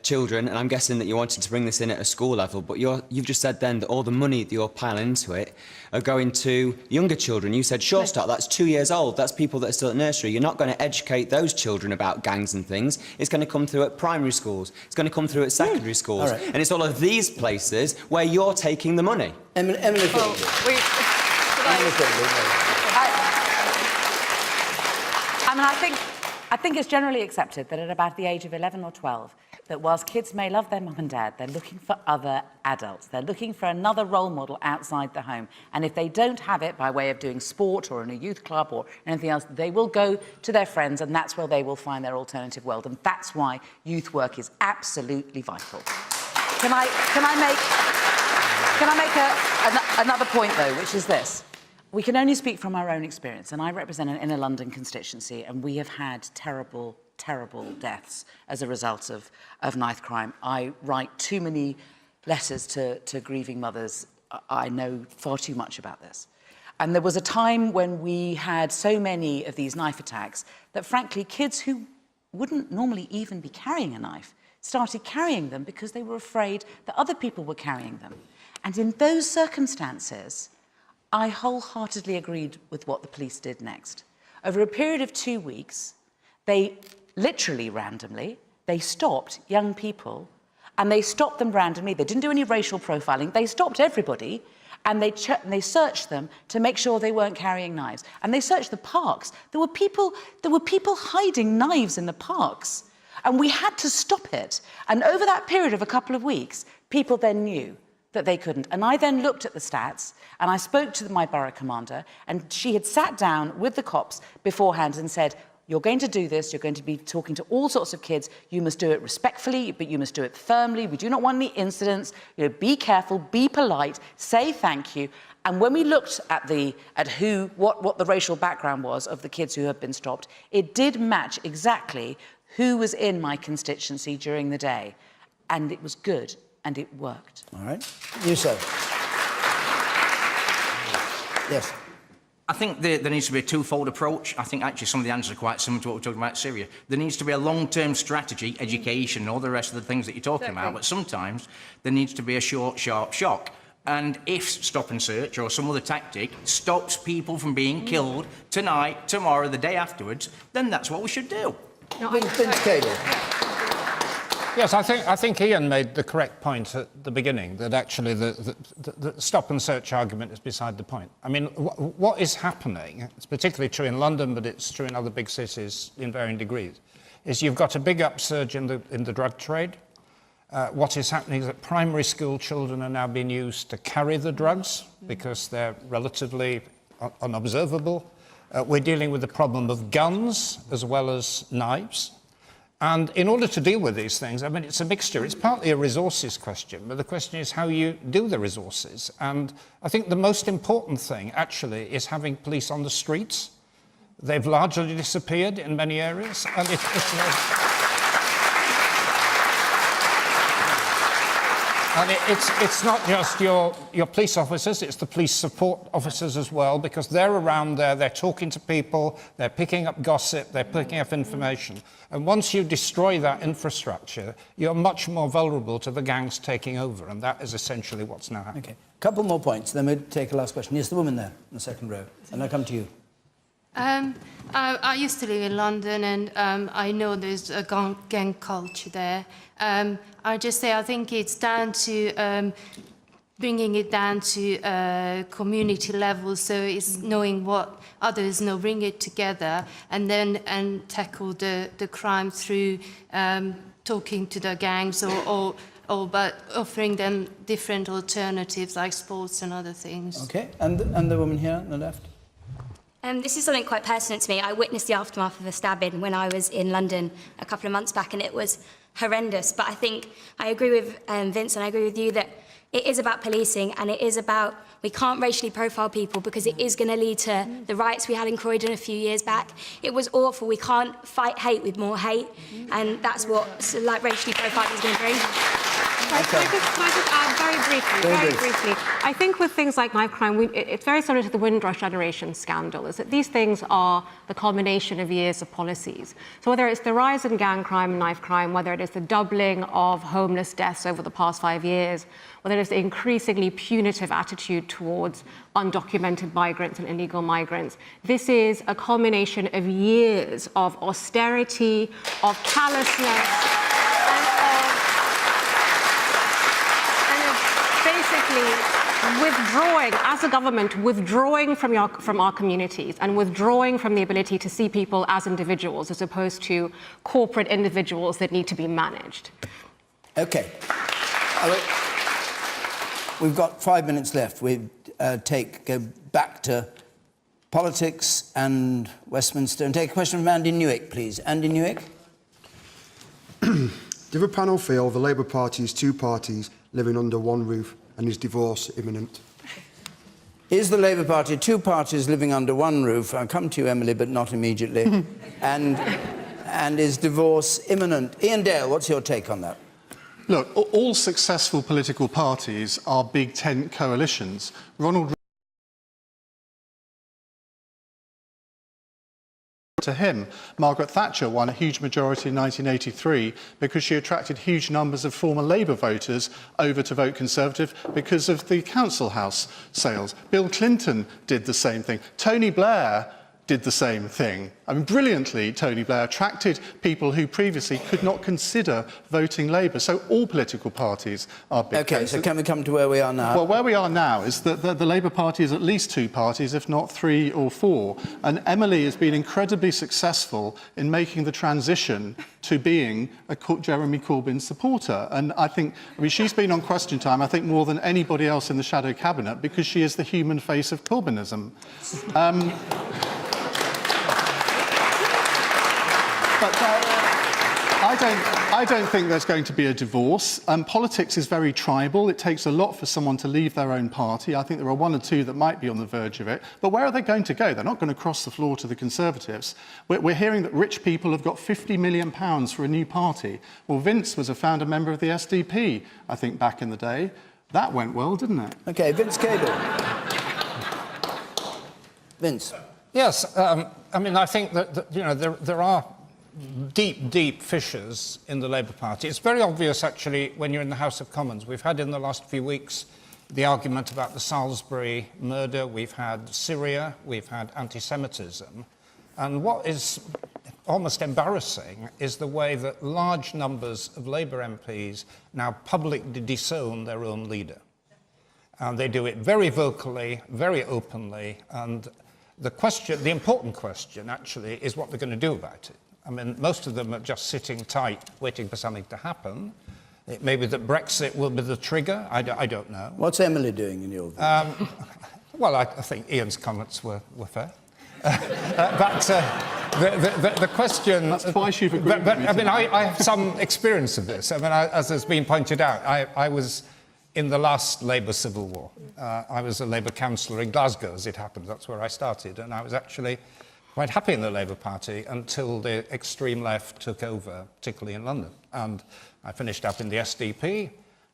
children, and I'm guessing that you're wanting to bring this in at a school level, but you've just said then that all the money that you're piling into it are going to younger children. You said Sure Start, that's 2 years old, that's people that are still at nursery. You're not going to educate those children about gangs and things. It's going to come through at primary schools, it's going to come through at secondary schools, right. and it's all of these places where you're taking the money. Emily I think it's generally accepted that at about the age of 11 or 12, that whilst kids may love their mum and dad, they're looking for other adults. They're looking for another role model outside the home. And if they don't have it by way of doing sport or in a youth club or anything else, they will go to their friends, and that's where they will find their alternative world. And that's why youth work is absolutely vital. Can I make another point, though, which is this. We can only speak from our own experience, and I represent an inner London constituency, and we have had terrible, terrible deaths as a result of knife crime. I write too many letters to grieving mothers. I know far too much about this. And there was a time when we had so many of these knife attacks that, frankly, kids who wouldn't normally even be carrying a knife started carrying them because they were afraid that other people were carrying them. And in those circumstances, I wholeheartedly agreed with what the police did next. Over a period of 2 weeks, they literally randomly, they stopped young people, and they stopped them randomly. They didn't do any racial profiling. They stopped everybody, and they searched them to make sure they weren't carrying knives. And they searched the parks. There were people hiding knives in the parks, and we had to stop it. And over that period of a couple of weeks, people then knew that they couldn't. And I then looked at the stats, and I spoke to my borough commander, and she had sat down with the cops beforehand and said, you're going to do this, you're going to be talking to all sorts of kids, you must do it respectfully, but you must do it firmly, we do not want any incidents, be careful, be polite, say thank you. And when we looked at what the racial background was of the kids who had been stopped, it did match exactly who was in my constituency during the day. And it was good. And it worked. All right. You, sir. Yes. I think there needs to be a twofold approach. I think actually some of the answers are quite similar to what we're talking about Syria. There needs to be a long-term strategy, education, and all the rest of the things that you're talking about, but sometimes there needs to be a short, sharp shock. And if stop and search or some other tactic stops people from being killed tonight, tomorrow, the day afterwards, then that's what we should do. Vince Cable. Yes, I think Ian made the correct point at the beginning, that actually the stop and search argument is beside the point. I mean, what is happening, it's particularly true in London, but it's true in other big cities in varying degrees, is you've got a big upsurge in the drug trade. What is happening is that primary school children are now being used to carry the drugs because they're relatively unobservable. We're dealing with the problem of guns as well as knives. And in order to deal with these things, I mean, it's a mixture. It's partly a resources question, but the question is how you do the resources. And I think the most important thing, actually, is having police on the streets. They've largely disappeared in many areas. And it's not just your police officers, it's the police support officers as well, because they're around there, they're talking to people, they're picking up gossip, they're picking up information. And once you destroy that infrastructure, you're much more vulnerable to the gangs taking over, and that is essentially what's now happening. Okay, a couple more points, then we'll take a last question. Yes, the woman there in the second row, and I'll come to you. I used to live in London, and I know there's a gang culture there. I just say I think it's down to bringing it down to community level, so it's knowing what others know, bring it together, and then tackle the crime through talking to the gangs or but offering them different alternatives like sports and other things. Okay, and the woman here on the left. This is something quite personal to me. I witnessed the aftermath of a stabbing when I was in London a couple of months back, and it was horrendous. But I think I agree with Vince, and I agree with you that it is about policing, and it is about, we can't racially profile people because it is going to lead to the riots we had in Croydon a few years back. It was awful. We can't fight hate with more hate, and that's what like racially profiling is going to bring. Can I just add very briefly? I think with things like knife crime, it's very similar to the Windrush generation scandal, is that these things are the culmination of years of policies. So whether it's the rise in gang crime and knife crime, whether it is the doubling of homeless deaths over the past 5 years, whether it's the increasingly punitive attitude towards undocumented migrants and illegal migrants, this is a culmination of years of austerity, of callousness, withdrawing, as a government, withdrawing from our communities and withdrawing from the ability to see people as individuals as opposed to corporate individuals that need to be managed. Okay. We've got 5 minutes left. We go back to politics and Westminster and take a question from Andy Newick, please. Andy Newick. Do the panel feel the Labour Party is two parties living under one roof and is divorce imminent? Is the Labour Party two parties living under one roof? I'll come to you, Emily, but not immediately. and is divorce imminent? Ian Dale, what's your take on that? Look, all successful political parties are big tent coalitions. Ronald to him. Margaret Thatcher won a huge majority in 1983 because she attracted huge numbers of former Labour voters over to vote Conservative because of the council house sales. Bill Clinton did the same thing. Tony Blair did the same thing. I mean, brilliantly, Tony Blair attracted people who previously could not consider voting Labour. So all political parties are big. OK, so can we come to where we are now? Well, where we are now is that the Labour Party is at least two parties, if not three or four. And Emily has been incredibly successful in making the transition to being a Jeremy Corbyn supporter. And I mean, she's been on Question Time, I think, more than anybody else in the shadow cabinet because she is the human face of Corbynism. But I don't think there's going to be a divorce. Politics is very tribal. It takes a lot for someone to leave their own party. I think there are one or two that might be on the verge of it. But where are they going to go? They're not going to cross the floor to the Conservatives. We're hearing that rich people have got £50 million for a new party. Well, Vince was a founder member of the SDP, I think, back in the day. That went well, didn't it? OK, Vince Cable. Vince. Yes, I mean, I think that you know, there are deep fissures in the Labour Party. It's very obvious, actually, when you're in the House of Commons. We've had in the last few weeks the argument about the Salisbury murder, we've had Syria, we've had anti-Semitism. And what is almost embarrassing is the way that large numbers of Labour MPs now publicly disown their own leader. And they do it very vocally, very openly, and the important question, actually, is what they're going to do about it. I mean, most of them are just sitting tight, waiting for something to happen. It may be that Brexit will be the trigger. I don't know. What's Emily doing, in your view? Well, I think Ian's comments were fair. But the question... That's twice you've agreed But with me I mean, tonight. I have some experience of this. I mean, as has been pointed out, I was in the last Labour Civil War. I was a Labour councillor in Glasgow, as it happened. That's where I started. And I was actually quite happy in the Labour Party until the extreme left took over, particularly in London. And I finished up in the SDP,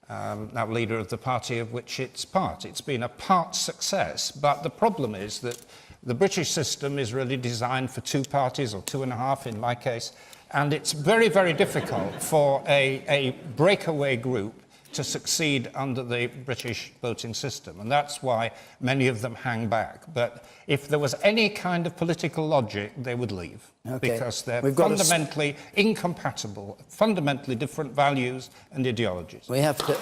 now leader of the party of which it's part. It's been a part success, but the problem is that the British system is really designed for two parties, or two and a half in my case, and it's very, very difficult for a breakaway group to succeed under the British voting system, and that's why many of them hang back. But if there was any kind of political logic, they would leave, because they're fundamentally incompatible, fundamentally different values and ideologies. We have to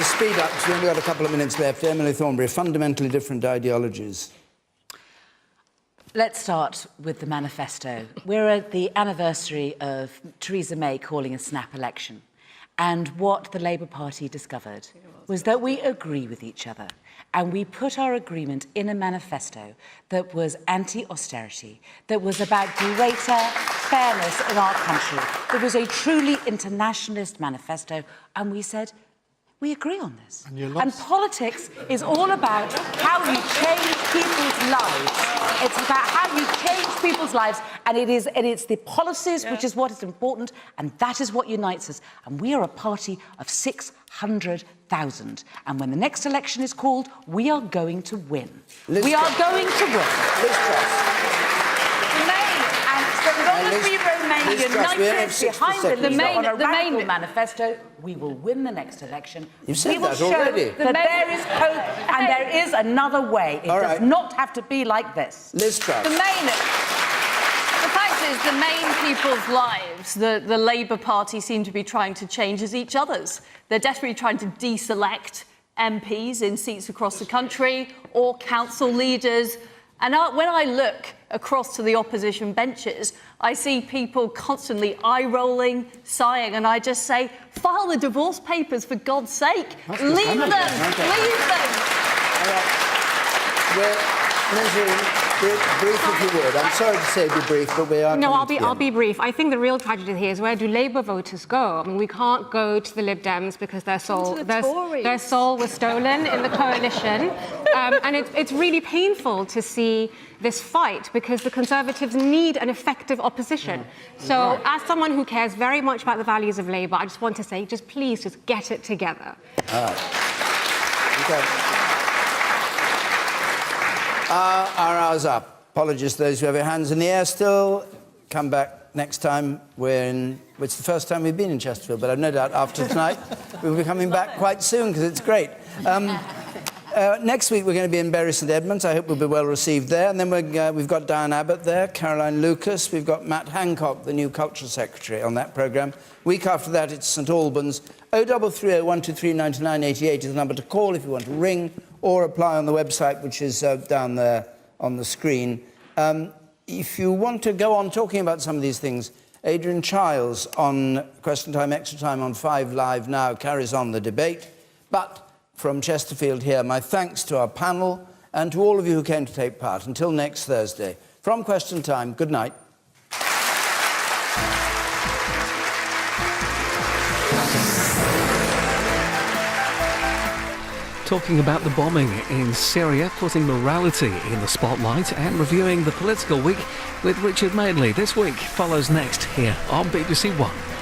speed up, because we've only got a couple of minutes left. Emily Thornberry, fundamentally different ideologies. Let's start with the manifesto. We're at the anniversary of Theresa May calling a snap election. And what the Labour Party discovered was that we agree with each other. And we put our agreement in a manifesto that was anti-austerity, that was about greater fairness in our country. It was a truly internationalist manifesto. And we said, we agree on this. And politics is all about how you change people's lives. It's about how you change people's lives, and it's the policies which is what is important, and that is what unites us. And we are a party of 600,000. And when the next election is called, we are going to win. We are going to win. Liz Truss. As long as we remain united behind the main manifesto, we will win the next election. You've said we will that show already. that there is hope and there is another way. It does not have to be like this. Liz Truss. The fact is, the main people's lives, the Labour Party seem to be trying to change as each other's. They're desperately trying to deselect MPs in seats across the country or council leaders. And when I look across to the opposition benches, I see people constantly eye-rolling, sighing, and I just say, file the divorce papers, for God's sake. Leave them! Leave them! Brief if you would. I'm sorry to say be brief, but we are... No, I'll be brief. I think the real tragedy here is, where do Labour voters go? I mean, we can't go to the Lib Dems because their soul was stolen in the coalition. And it's really painful to see this fight, because the Conservatives need an effective opposition. So, as someone who cares very much about the values of Labour, I just want to say, please get it together. All right. Okay. Our hour's up. Apologies to those who have your hands in the air still. Come back next time. It's the first time we've been in Chesterfield, but I've no doubt after tonight we'll be coming back quite soon, because it's great. Next week we're going to be in Bury St Edmunds. I hope we'll be well received there. And then we've got Diane Abbott there, Caroline Lucas. We've got Matt Hancock, the new Culture Secretary, on that programme. Week after that, it's St Albans. 0330 123 9988 is the number to call if you want to ring or apply on the website, which is down there on the screen. If you want to go on talking about some of these things, Adrian Childs on Question Time Extra Time on 5 Live now carries on the debate. But from Chesterfield here, my thanks to our panel and to all of you who came to take part. Until next Thursday. From Question Time, good night. Talking about the bombing in Syria, putting morality in the spotlight and reviewing the political week with Richard Madeley. This week follows next here on BBC One.